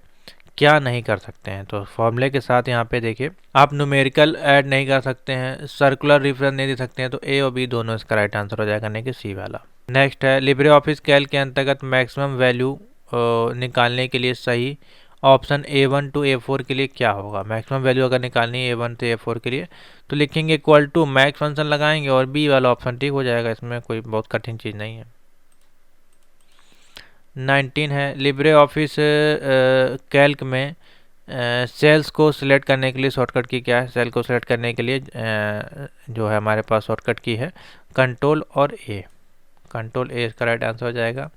क्या नहीं कर सकते हैं? तो फॉर्मूले के साथ यहाँ पे देखिए, आप न्यूमेरिकल ऐड नहीं कर सकते हैं, सर्कुलर रेफरेंस नहीं दे सकते हैं, तो ए और बी दोनों इसका राइट आंसर हो जाएगा, नहीं कि सी वाला। नेक्स्ट है, लिब्रे ऑफिस कैल्क के अंतर्गत मैक्सिमम वैल्यू निकालने के लिए सही ऑप्शन A1 टू A4 के लिए क्या होगा? मैक्सिमम वैल्यू अगर निकालनी है A1 से A4 के लिए, तो लिखेंगे इक्वल टू मैक्स फंक्शन लगाएंगे और बी वाला ऑप्शन ठीक हो जाएगा। इसमें कोई बहुत कठिन चीज़ नहीं है। 19 है, लिब्रे ऑफिस कैल्क में सेल्स को सिलेक्ट करने के लिए शॉर्टकट की क्या है? सेल को सिलेक्ट करने के लिए जो है हमारे पास शॉर्टकट की है कंट्रोल और ए। कंट्रोल ए इसका राइट आंसर हो जाएगा।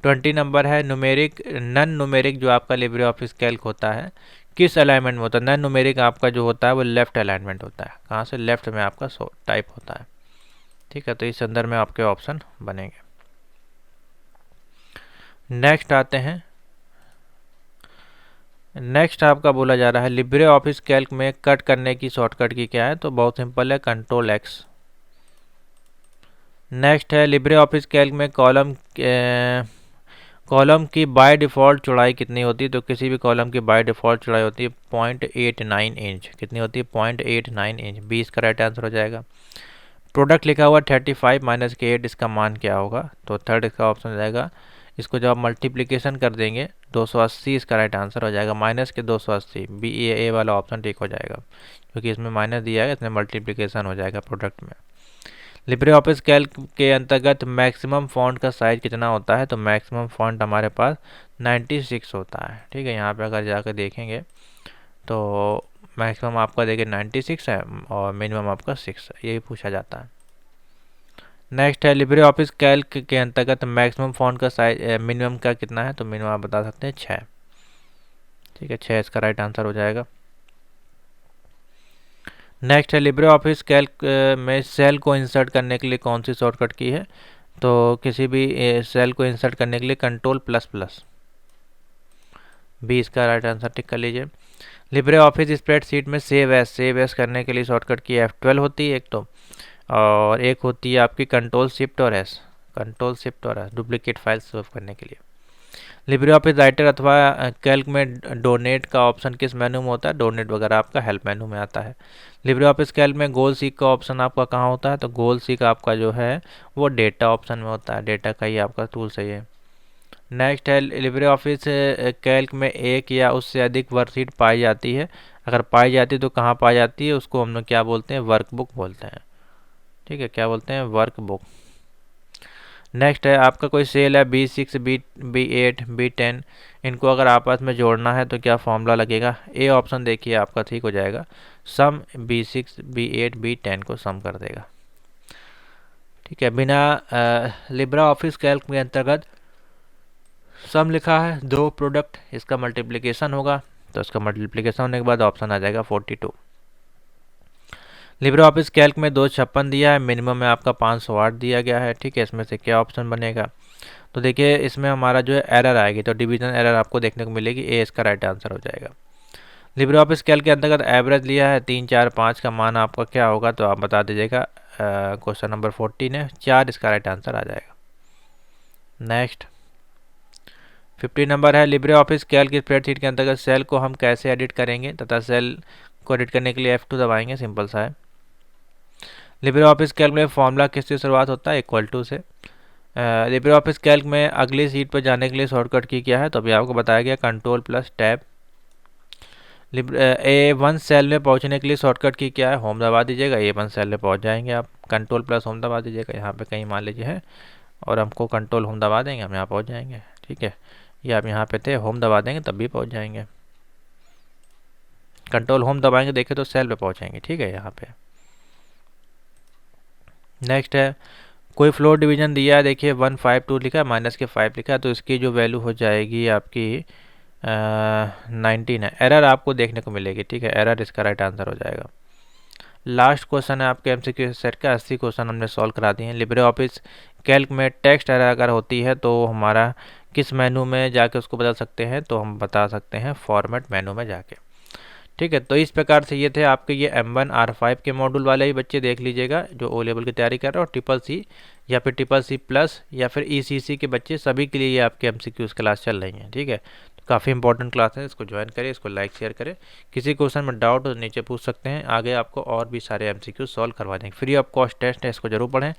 20 नंबर है, न्यूमेरिक नन न्यूमेरिक जो आपका लिब्रे ऑफिस कैल्क होता है किस अलाइनमेंट में होता है? नन न्यूमेरिक आपका जो होता है वो लेफ्ट अलाइनमेंट होता है। कहाँ से? लेफ्ट में आपका टाइप होता है। ठीक है। तो इस अंदर में आपके ऑप्शन बनेंगे। नेक्स्ट आते हैं। नेक्स्ट आपका बोला जा रहा है, लिब्रे ऑफिस कैल्क में कट करने की शॉर्टकट की क्या है? तो बहुत सिंपल है, कंट्रोल एक्स। नेक्स्ट है, लिब्रे ऑफिस कैल्क में कॉलम की बाय डिफ़ॉल्ट चौड़ाई कितनी होती है? तो किसी भी कॉलम की बाय डिफ़ॉल्ट चौड़ाई होती है 0.89 इंच। कितनी होती है? 0.89 इंच। 20 का राइट आंसर हो जाएगा। प्रोडक्ट लिखा हुआ 35 माइनस के 8, इसका मान क्या होगा? तो थर्ड इसका ऑप्शन हो जाएगा। इसको जब आप मल्टीप्लिकेशन कर देंगे 280 इसका राइट आंसर हो जाएगा। माइनस के 280, बी ए वाला ऑप्शन ठीक हो जाएगा, क्योंकि इसमें माइनस दिया है, इसमें मल्टीप्लिकेशन हो जाएगा प्रोडक्ट में। लिब्रे ऑफिस कैल्क के अंतर्गत मैक्सिमम फ़ॉन्ट का साइज़ कितना होता है? तो मैक्सिमम फ़ॉन्ट हमारे पास 96 होता है। ठीक है। यहाँ पे अगर जाकर देखेंगे तो मैक्सिमम आपका देखिए 96 है और मिनिमम आपका 6 है, यही पूछा जाता है। नेक्स्ट है, लिब्रे ऑफिस कैल्क के अंतर्गत मैक्सिमम फ़ॉन्ट का साइज मिनिमम का कितना है? तो मिनिमम आप बता सकते हैं 6। ठीक है। 6 इसका राइट आंसर हो जाएगा। नेक्स्ट है लिब्रे ऑफिस कैल्क में सेल को इंसर्ट करने के लिए कौन सी शॉर्टकट की है, तो किसी भी सेल को इंसर्ट करने के लिए कंट्रोल प्लस प्लस, बी इसका राइट आंसर टिक कर लीजिए। लिब्रे ऑफिस स्प्रेडशीट में सेव एस करने के लिए शॉर्टकट की F12 होती है एक तो, और एक होती है आपकी कंट्रोल शिफ्ट और एस, डुप्लीकेट फाइल सेव करने के लिए। लिब्रे ऑफिस राइटर अथवा कैल्क में डोनेट का ऑप्शन किस मेनू में होता है, डोनेट वगैरह आपका हेल्प मेनू में आता है। लिब्रे ऑफिस कैल्क में गोल सीक का ऑप्शन आपका कहाँ होता है, तो गोल सीक आपका जो है वो डेटा ऑप्शन में होता है, डेटा का ही आपका टूल सही है। नेक्स्ट है लिब्रे ऑफिस कैल्क में एक या उससे अधिक वर्कशीट पाई जाती है, अगर पाई जाती है तो कहाँ पाई जाती है, उसको हम लोग क्या बोलते हैं, वर्कबुक बोलते हैं। ठीक है, क्या बोलते हैं, वर्कबुक। नेक्स्ट है आपका कोई सेल है B6 B8 B10, इनको अगर आपस में जोड़ना है तो क्या फॉर्मूला लगेगा, ए ऑप्शन देखिए आपका ठीक हो जाएगा, सम B6 B8 B10 को सम कर देगा। ठीक है, बिना लिब्रा ऑफिस कैल्क के अंतर्गत सम लिखा है, दो प्रोडक्ट, इसका मल्टीप्लिकेशन होगा, तो इसका मल्टीप्लिकेशन होने के बाद ऑप्शन आ जाएगा 42। लिब्रे ऑफिस कैल्क में 256 दिया है, मिनिमम में आपका 508 दिया गया है। ठीक है, इसमें से क्या ऑप्शन बनेगा, तो देखिए इसमें हमारा जो है एरर आएगी, तो डिवीजन एरर आपको देखने को मिलेगी, ए इसका राइट आंसर हो जाएगा। लिब्रे ऑफिस कैल्क के अंतर्गत एवरेज लिया है 3 4 5 का मान आपका क्या होगा, तो आप बता दीजिएगा। क्वेश्चन नंबर 14 है, 4 इसका राइट आंसर आ जाएगा। नेक्स्ट 50 नंबर है, लिब्रे ऑफिस कैल्क स्प्रेडशीट के अंतर्गत सेल को हम कैसे एडिट करेंगे तथा सेल को एडिट करने के लिए F2 दबाएंगे, सिंपल सा है। लिब्रे ऑफिस कैल्क में फॉर्मूला किससे शुरुआत होता है, इक्वल टू से। लिब्रे ऑफिस कैल्क में अगली सीट पर जाने के लिए शॉर्टकट की क्या है, तो अभी आपको बताया गया control plus tab. A1 cell में पहुंचने के लिए शॉर्टकट की क्या है, होम दबा दीजिएगा, A1 सेल में पहुंच जाएंगे आप, कंट्रोल प्लस होम दबा दीजिएगा, यहाँ पे कहीं मान लीजिए है और हमको कंट्रोल होम दबा देंगे, हम यहाँ पहुँच जाएंगे। ठीक है, ये आप यहाँ पे थे, होम दबा देंगे तब भी पहुँच जाएंगे, कंट्रोल होम दबाएंगे देखें तो सेल पे पहुँचेंगे। ठीक है, यहाँ पे नेक्स्ट है कोई फ्लोर डिवीजन दिया है, देखिए 152 लिखा है, माइनस के 5 लिखा है, तो इसकी जो वैल्यू हो जाएगी आपकी 19 है, एरर आपको देखने को मिलेगी। ठीक है, एरर इसका राइट आंसर हो जाएगा। लास्ट क्वेश्चन है आपके MCQ सेट का, 80 क्वेश्चन हमने सॉल्व करा दिए हैं। लिब्रे ऑफिस कैल्क में टेक्स्ट एरर अगर होती है तो हमारा किस मेनू में जाके उसको बदल सकते हैं, तो हम बता सकते हैं फॉर्मेट मेनू में जाके। ठीक है, तो इस प्रकार से ये थे आपके ये M1 R5 के मॉड्यूल वाले ही बच्चे, देख लीजिएगा जो ओ लेवल की तैयारी कर रहे हो, ट्रिपल सी या फिर ट्रिपल सी प्लस या फिर ECC के बच्चे, सभी के लिए ये आपके MCQs क्लास चल रही हैं। ठीक है, तो काफ़ी इंपॉर्टेंट क्लास है, इसको ज्वाइन करें, इसको लाइक शेयर करें। किसी क्वेश्चन में डाउट हो तो नीचे पूछ सकते हैं, आगे आपको और भी सारे MCQs सॉल्व करवा देंगे। फ्री ऑफ कॉस्ट टेस्ट है, इसको जरूर पढ़ें।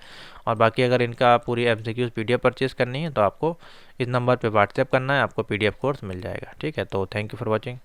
और बाकी अगर इनका पूरी MCQs PDF परचेज करनी है तो आपको इस नंबर पर व्हाट्सएप करना है, आपको PDF कोर्स मिल जाएगा। ठीक है, तो थैंक यू फॉर वॉचिंग।